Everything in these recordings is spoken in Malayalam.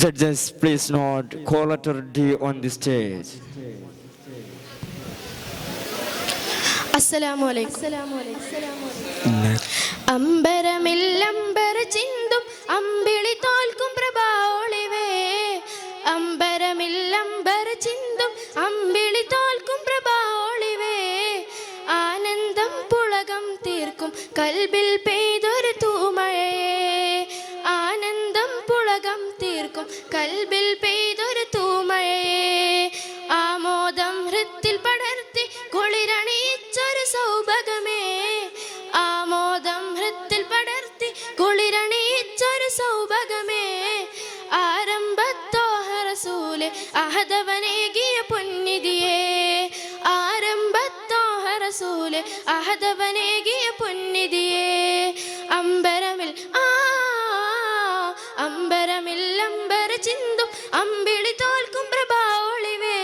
Judges, please note call letter D on the stage. Assalamu alaikum. അമ്പരമില്ലംബര ചിന്തും അമ്പിളി തോൽക്കും പ്രഭാവൊളിവേ. അമ്പരമില്ലംബര ചിന്തും അമ്പിളി തോൽക്കും പ്രഭാവൊളിവേ. ആനന്ദം പുളകം തീർക്കും കൽബിൽ പെയ്തൊരു തൂമഴയേ. ആനന്ദം പുളകം തീർക്കും കൽബിൽ പെയ്തൊരു തൂമഴയേ. ആമോദം ഹൃത്തിൽ പടർത്തി കുളിരണിയിച്ചൊരു സൗഭഗമേ. ആമോദം ഹൃത്തിൽ പടർത്തി കുളിരണിയിച്ചൊരു സൗഭഗമേ. ആരംഭത്തോഹ റസൂലെ അഹദവനേകിയ പൊന്നിധിയേ. ആരംഭത്തോഹ റസൂലെ അഹദവനേകിയ പൊന്നിധിയേ. അമ്പരമിൽ അമ്പരമില്ലംബര ചിന്തും അമ്പിളി തോൽക്കും പ്രഭാവൊളിവേ.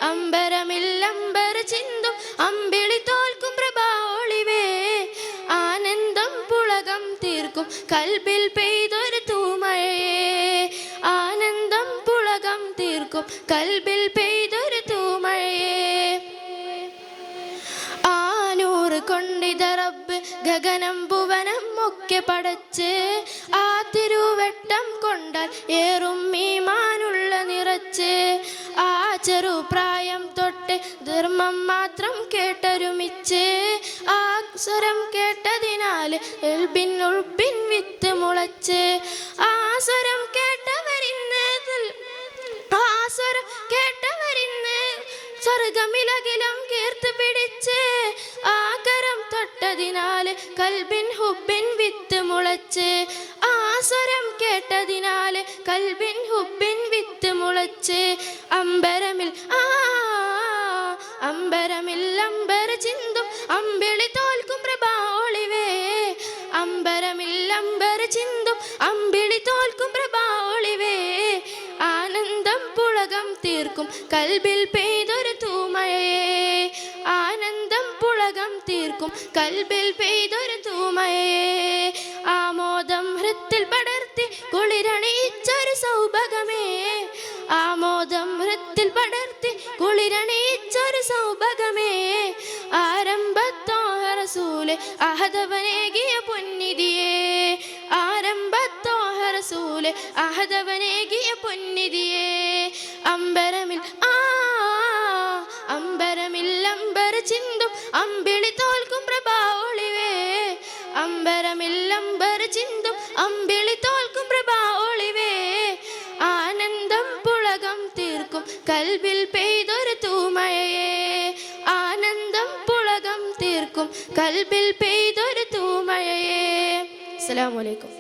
അമ്പരമില്ലംബര ചിന്തും അമ്പിളി തോൽക്കും പ്രഭാവൊളിവേ. ആനന്ദം പുളകം തീർക്കും കൽബിൽ പെയ്തൊരു തൂമഴയേ. ആനന്ദം പുളകം തീർക്കും കൽബിൽ പെയ്തൊരു തൂമഴയേ. ആനൂറ് കൊണ്ടിത റബ്ബ് ഗഗനം ഭുവനം ഒക്കെ പടച്ച്. ആ തിരുവട്ടം കൊണ്ടാൽ ഏറും ഈമാനുള്ള നിറച്ച്. ആ ചെറുപ്രായം തൊട്ട് ധർമ്മം മാത്രം കേട്ടൊരുമിച്ച്. ആ സ്വരം കേട്ടതിനാൽ ഉൾബിൻ വിത്ത് മുളച്ച്. ആ സ്വരം കേട്ടവരിന്ന് സ്വർഗമിലകിലും കീർത്ത് പിടിച്ച്. ആ കരം തൊട്ടതിനാൽ കൽബിൻ ഹുബിൻ വിത്ത് മുളച്ച്. ആ സ്വരം കേട്ടതിനാൽ കൽബിൻ ഹുബിൻ വിത്ത് മുളച്ച്. അമ്പരമിൽ അമ്പരമില്ലംബര ചിന്തും അമ്പിളി തോൽക്കും പ്രഭാവൊളിവേ. അമ്പരമില്ലംബര ചിന്തും അമ്പിളി തോൽക്കും പ്രഭാവൊളിവേ. ആനന്ദം പുളകം തീർക്കും കൽബിൽ പെയ്തൊരു തൂമഴയേ. ആനന്ദം പുളകം തീർക്കും കൽബിൽ പെയ്തൊരു തൂമഴയേ. ആമോദം ഹൃത്തിൽ പടർത്തി കുളിരണിയിച്ചൊരു സൗഭഗമേ. ആമോദം ഹൃത്തിൽ പടർത്തി കുളിരണിയിച്ചൊരു സൗഭഗമേ. ആരംഭത്തോഹ റസൂലെ അഹദവനേകിയ പൊന്നിധിയേ. ആരംഭത്തോഹ റസൂലെ അഹദവനേകിയ പൊന്നിധിയേ. അമ്പരമിൽ അമ്പരമില്ലംബര ചിന്തും അമ്പിളി തോൽക്കും പ്രഭാവൊളിവേ. അമ്പരമില്ലംബര ചിന്തും അമ്പിളി തോൽക്കും പ്രഭാവൊളിവേ. ആനന്ദം പുളകം തീർക്കും കൽബിൽ പെയ്തൊരു തൂമഴയേ. ആനന്ദം പുളകം തീർക്കും കൽബിൽ പെയ്തൊരു തൂമഴയേ. അസ്സലാമു അലൈക്കും.